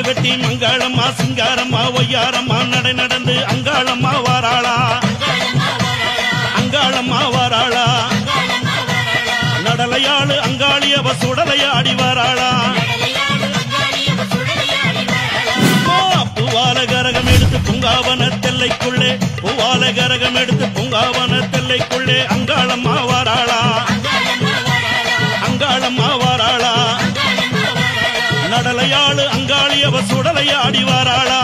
கட்டி மங்களம்மா சிங்காரம்மா ஒய்யாரம்மா நடை நடந்து அங்காளம்மா வாராளா அங்காளம்மா வாராளா நடலையாளு அங்காளியவ சுடலையாடி வாராளா பூவால கரகம் எடுத்து பூங்காவன தெல்லைக்குள்ளே பூவால கரகம் எடுத்து பூங்காவன தெல்லைக்குள்ளே அங்காளம்மா வாராளா அங்காளம்மா வாராளா நடலையாளு அங்காளியவ சுடலையாடி வாராளா